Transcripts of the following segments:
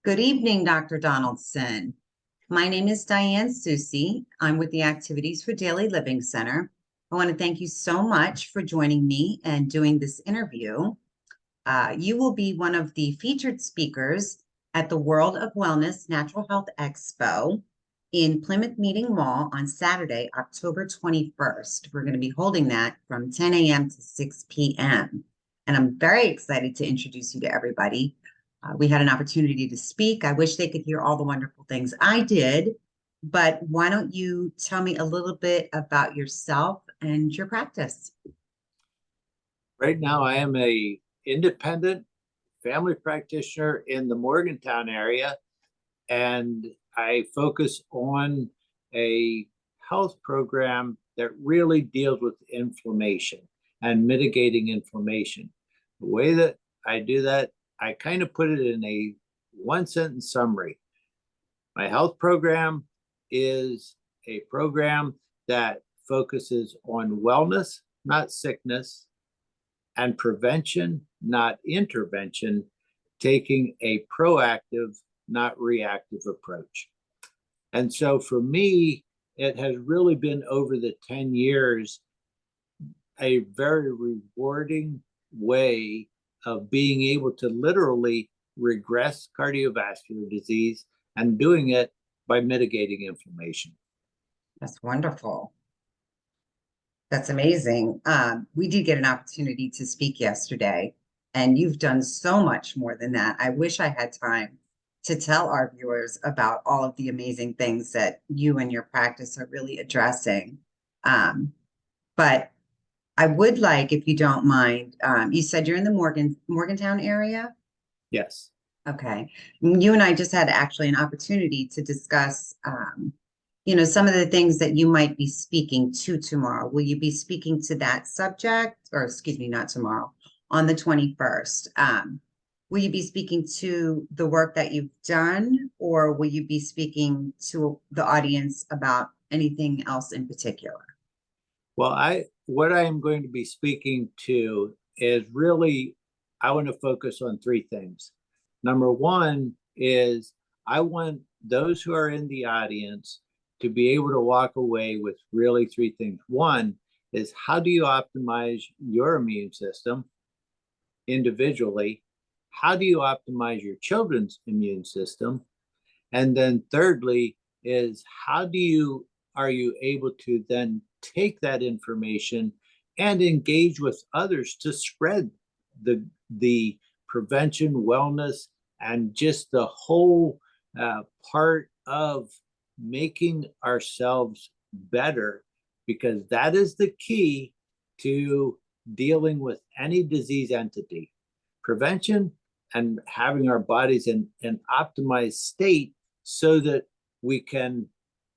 Good evening, Dr. Donaldson. My name is Diane Susie. I'm with the Activities for Daily Living Center. I want to thank you so much for joining me and doing this interview. You will be one of the featured speakers at the World of Wellness Natural Health Expo in Plymouth Meeting Mall on Saturday, October 21st. We're going to be holding that from 10 a.m. to 6 p.m. And I'm very excited to introduce you to everybody. We had an opportunity to speak. I wish they could hear all the wonderful things I did, but why don't you tell me a little bit about yourself and your practice? Right now, I am a independent family practitioner in the Morgantown area, and I focus on a health program that really deals with inflammation and mitigating inflammation. The way that I do that, I kind of put it in a one sentence summary. My health program is a program that focuses on wellness, not sickness, and prevention, not intervention, taking a proactive, not reactive approach. And so for me, it has really been over the 10 years a very rewarding way of being able to literally regress cardiovascular disease and doing it by mitigating inflammation. That's wonderful. That's amazing. We did get an opportunity to speak yesterday, and you've done so much more than that. I wish I had time to tell our viewers about all of the amazing things that you and your practice are really addressing. But I would like, if you don't mind, you said you're in the Morgantown area? Yes. Okay. You and I just had actually an opportunity to discuss some of the things that you might be speaking to tomorrow. Will you be speaking to that subject, or excuse me, not tomorrow, on the 21st? Will you be speaking to the work that you've done, or will you be speaking to the audience about anything else in particular? Well, what I am going to be speaking to is really, I want to focus on three things. Number one is I want those who are in the audience to be able to walk away with really three things. One is, how do you optimize your immune system individually? How do you optimize your children's immune system? And then thirdly is, are you able to then take that information and engage with others to spread the prevention, wellness, and just the whole part of making ourselves better, because that is the key to dealing with any disease entity. Prevention and having our bodies in an optimized state so that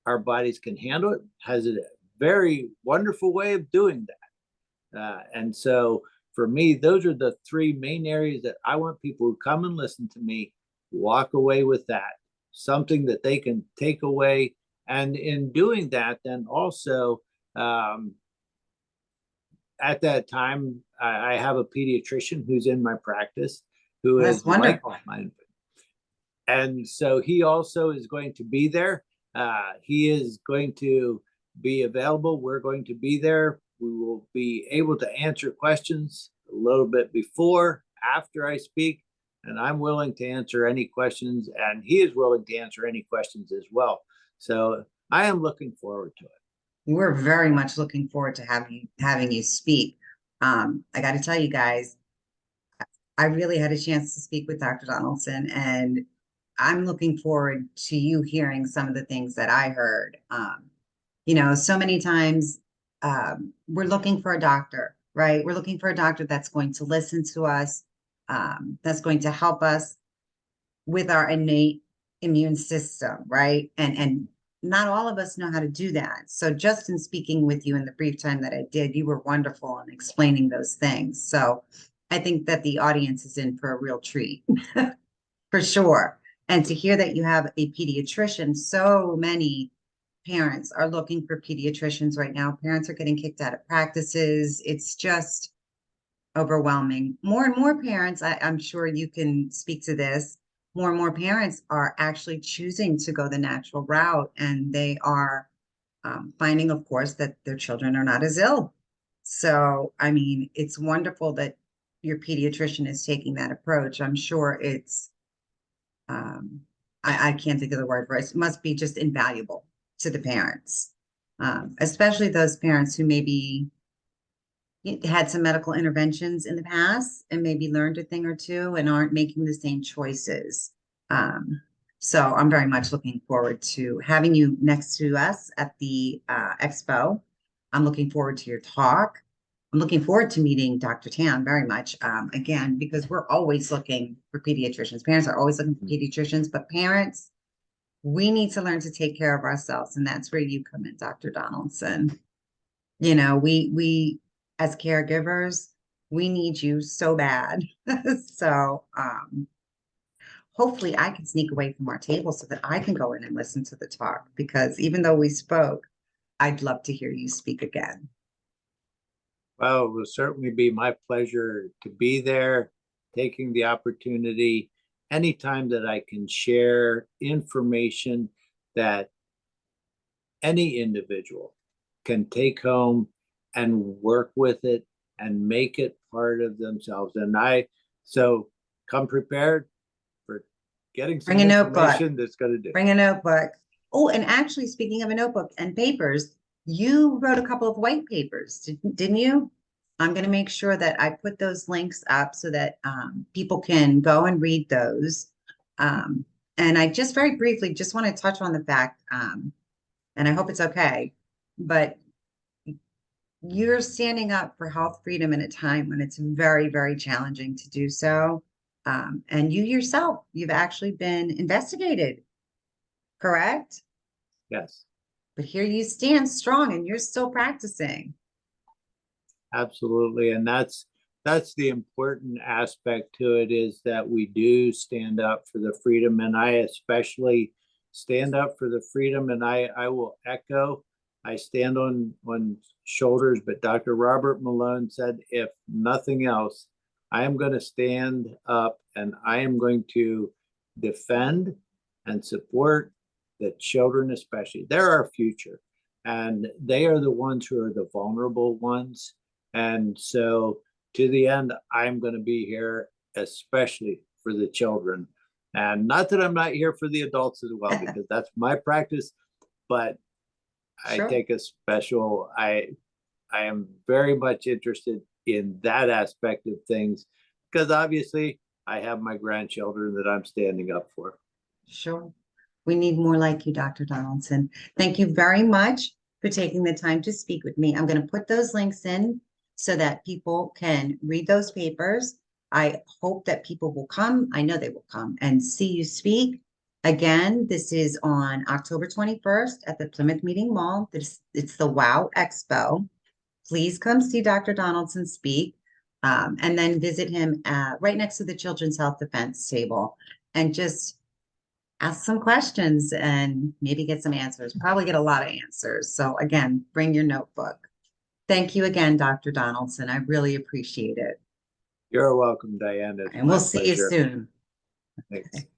our bodies can handle it, has a very wonderful way of doing that. And so for me, those are the three main areas that I want people who come and listen to me walk away with, that something that they can take away. And in doing that, then also at that time, I have a pediatrician who's in my practice who is wonderful. And so he also is going to be there. He is going to be available. We're going to be there. We will be able to answer questions a little bit before, after I speak, and I'm willing to answer any questions, and he is willing to answer any questions as well. So I am looking forward to it. We're very much looking forward to having you speak. I got to tell you guys, I really had a chance to speak with Dr. Donaldson, and I'm looking forward to you hearing some of the things that I heard. So many times we're looking for a doctor, right? We're looking for a doctor that's going to listen to us, that's going to help us with our innate immune system, right? And not all of us know how to do that. So just in speaking with you in the brief time that I did, you were wonderful in explaining those things. So I think that the audience is in for a real treat, for sure. And to hear that you have a pediatrician, so many parents are looking for pediatricians right now. Parents are getting kicked out of practices. It's just overwhelming. More and more parents, I'm sure you can speak to this, more and more parents are actually choosing to go the natural route, and they are finding, of course, that their children are not as ill. So, I mean, it's wonderful that your pediatrician is taking that approach. I'm sure it's, I can't think of the word for it. It must be just invaluable to the parents, especially those parents who maybe had some medical interventions in the past and maybe learned a thing or two and aren't making the same choices. So I'm very much looking forward to having you next to us at the expo. I'm looking forward to your talk. I'm looking forward to meeting Dr. Tan very much, again, because we're always looking for pediatricians. Parents are always looking for pediatricians, but parents, we need to learn to take care of ourselves. And that's where you come in, Dr. Donaldson. You know, we as caregivers, we need you so bad. So hopefully I can sneak away from our table so that I can go in and listen to the talk, because even though we spoke, I'd love to hear you speak again. Well, it will certainly be my pleasure to be there, taking the opportunity anytime that I can share information that any individual can take home and work with it and make it part of themselves. So come prepared for getting some Bring a notebook. information that's going to do. Bring a notebook. Oh, and actually, speaking of a notebook and papers, you wrote a couple of white papers, didn't you? I'm going to make sure that I put those links up so that people can go and read those. And I just very briefly just want to touch on the fact, and I hope it's okay, but you're standing up for health freedom in a time when it's very, very challenging to do so. And you yourself, you've actually been investigated, correct? Yes. But here you stand strong and you're still practicing. Absolutely. And that's the important aspect to it, is that we do stand up for the freedom. And I especially stand up for the freedom. And I will echo, I stand on shoulders, but Dr. Robert Malone said, if nothing else, I am going to stand up and I am going to defend and support the children, especially. They're our future, and they are the ones who are the vulnerable ones. And so to the end, I'm going to be here, especially for the children. And not that I'm not here for the adults as well, because that's my practice, but Sure. I take a special, I am very much interested in that aspect of things, because obviously I have my grandchildren that I'm standing up for. Sure. We need more like you, Dr. Donaldson. Thank you very much for taking the time to speak with me. I'm going to put those links in so that people can read those papers. I hope that people will come. I know they will come and see you speak. Again, this is on October 21st at the Plymouth Meeting Mall. It's the Wow Expo. Please come see Dr. Donaldson speak, and then visit him right next to the Children's Health Defense table and just ask some questions and maybe get some answers. Probably get a lot of answers. So again, bring your notebook. Thank you again, Dr. Donaldson. I really appreciate it. You're welcome, Diane. And we'll see you soon. Thanks. Okay.